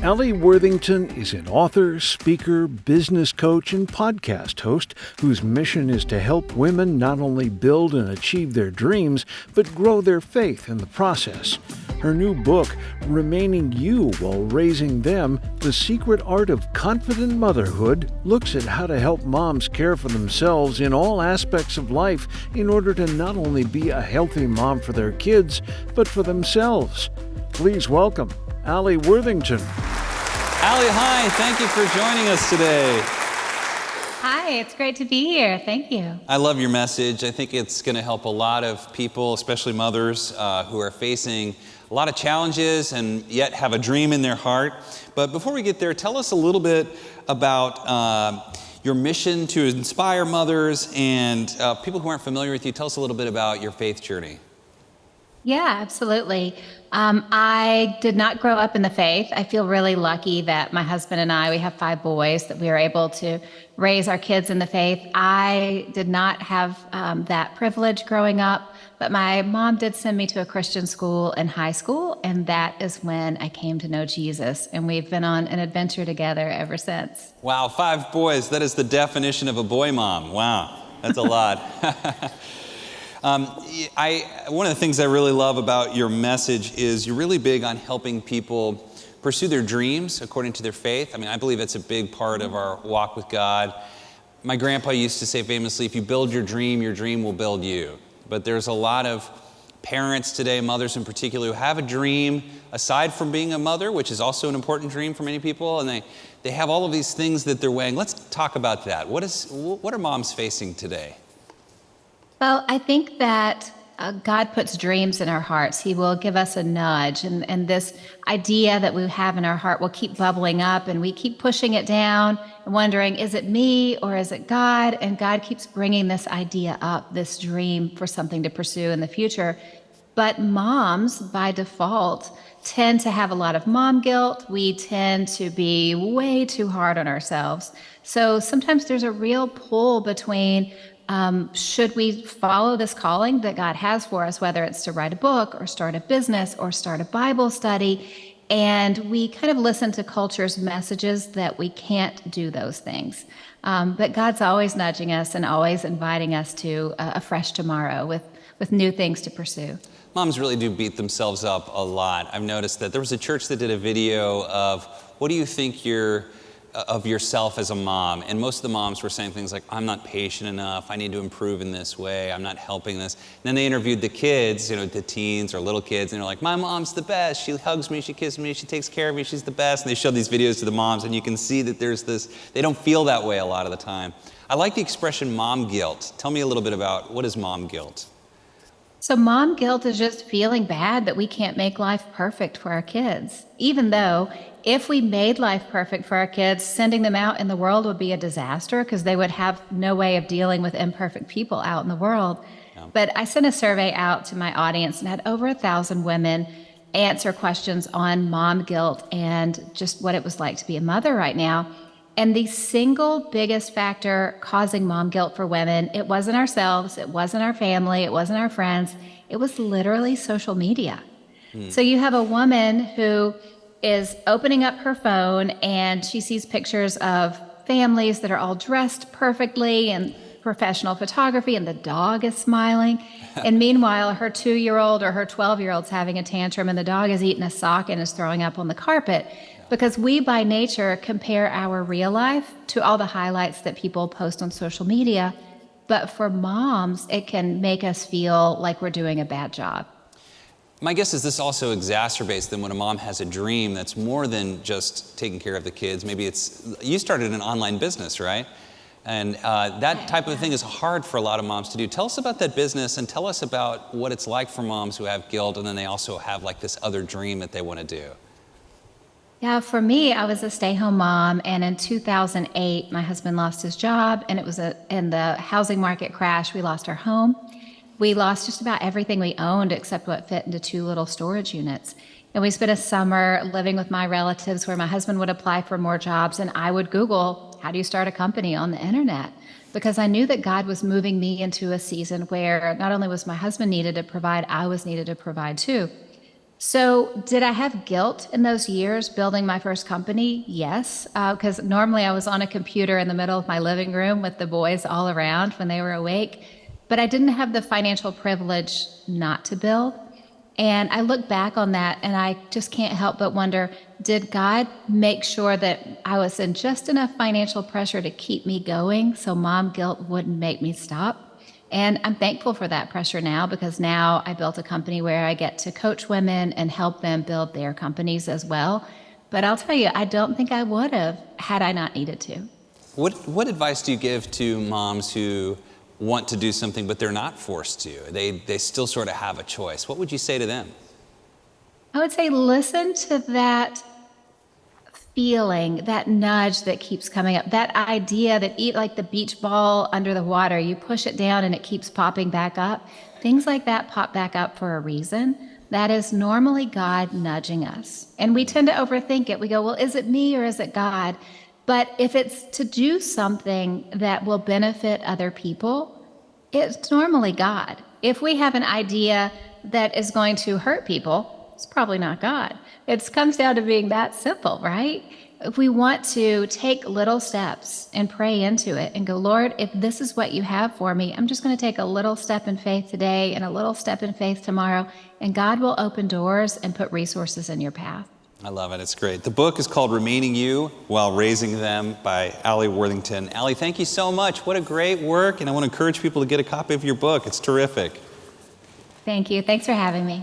Alli Worthington is an author, speaker, business coach, and podcast host whose mission is to help women not only build and achieve their dreams, but grow their faith in the process. Her new book, Remaining You While Raising Them, The Secret Art of Confident Motherhood, looks at how to help moms care for themselves in all aspects of life in order to not only be a healthy mom for their kids, but for themselves. Please welcome Alli Worthington. Alli, hi. Thank you for joining us today. Hi, it's great to be here. Thank you. I love your message. I think it's going to help a lot of people, especially mothers, who are facing a lot of challenges and yet have a dream in their heart. But before we get there, tell us a little bit about your mission to inspire mothers and people who aren't familiar with you. Tell us a little bit about your faith journey. Yeah, absolutely. I did not grow up in the faith. I feel really lucky that my husband and I, we have 5 boys, that we are able to raise our kids in the faith. I did not have that privilege growing up, but my mom did send me to a Christian school in high school, and that is when I came to know Jesus, and we've been on an adventure together ever since. Wow, 5 boys. That is the definition of a boy mom. Wow, that's a lot. One of the things I really love about your message is you're really big on helping people pursue their dreams according to their faith. I mean, I believe it's a big part of our walk with God. My grandpa used to say famously, if you build your dream will build you. But there's a lot of parents today, mothers in particular, who have a dream aside from being a mother, which is also an important dream for many people, and they have all of these things that they're weighing. Let's talk about that. What are moms facing today? Well, I think that God puts dreams in our hearts. He will give us a nudge, and this idea that we have in our heart will keep bubbling up, and we keep pushing it down and wondering, is it me or is it God? And God keeps bringing this idea up, this dream for something to pursue in the future. But moms, by default, tend to have a lot of mom guilt. We tend to be way too hard on ourselves. So sometimes there's a real pull between should we follow this calling that God has for us, whether it's to write a book or start a business or start a Bible study? And we kind of listen to culture's messages that we can't do those things. But God's always nudging us and always inviting us to a fresh tomorrow with new things to pursue. Moms really do beat themselves up a lot. I've noticed that there was a church that did a video of what do you think of yourself as a mom, and most of the moms were saying things like, I'm not patient enough, I need to improve in this way, I'm not helping this. And then they interviewed the kids, the teens or little kids, and they're like, my mom's the best, she hugs me, she kisses me, she takes care of me, she's the best. And they showed these videos to the moms, and you can see that there's this, they don't feel that way a lot of the time. I like the expression mom guilt. Tell me a little bit about what is mom guilt? So mom guilt is just feeling bad that we can't make life perfect for our kids, even though if we made life perfect for our kids, sending them out in the world would be a disaster because they would have no way of dealing with imperfect people out in the world. Yeah. But I sent a survey out to my audience and had over 1,000 women answer questions on mom guilt and just what it was like to be a mother right now. And the single biggest factor causing mom guilt for women, it wasn't ourselves, it wasn't our family, it wasn't our friends, it was literally social media. So you have a woman who is opening up her phone and she sees pictures of families that are all dressed perfectly and professional photography, and the dog is smiling. And meanwhile, her 2-year-old or her 12-year-old's having a tantrum and the dog is eating a sock and is throwing up on the carpet. Because we, by nature, compare our real life to all the highlights that people post on social media. But for moms, it can make us feel like we're doing a bad job. My guess is this also exacerbates then when a mom has a dream that's more than just taking care of the kids. Maybe you started an online business, right? And that type of thing is hard for a lot of moms to do. Tell us about that business and tell us about what it's like for moms who have guilt and then they also have like this other dream that they want to do. Yeah, for me, I was a stay-home mom, and in 2008, my husband lost his job, and it was in the housing market crash. We lost our home. We lost just about everything we owned except what fit into 2 little storage units. And we spent a summer living with my relatives where my husband would apply for more jobs, and I would Google, how do you start a company on the internet? Because I knew that God was moving me into a season where not only was my husband needed to provide, I was needed to provide too. So, did I have guilt in those years building my first company? Yes, because normally I was on a computer in the middle of my living room with the boys all around when they were awake. But I didn't have the financial privilege not to build. And I look back on that and I just can't help but wonder, did God make sure that I was in just enough financial pressure to keep me going so mom guilt wouldn't make me stop? And I'm thankful for that pressure now, because now I built a company where I get to coach women and help them build their companies as well. But I'll tell you, I don't think I would have had I not needed to. What advice do you give to moms who want to do something but they're not forced to? They still sort of have a choice. What would you say to them? I would say listen to that feeling, that nudge that keeps coming up, that idea that eat like the beach ball under the water, you push it down and it keeps popping back up. Things like that pop back up for a reason. That is normally God nudging us. And we tend to overthink it. We go, well, is it me or is it God? But if it's to do something that will benefit other people, it's normally God. If we have an idea that is going to hurt people, it's probably not God. It comes down to being that simple, right? If we want to take little steps and pray into it and go, Lord, if this is what you have for me, I'm just going to take a little step in faith today and a little step in faith tomorrow, and God will open doors and put resources in your path. I love it. It's great. The book is called Remaining You While Raising Them by Alli Worthington. Alli, thank you so much. What a great work, and I want to encourage people to get a copy of your book. It's terrific. Thank you. Thanks for having me.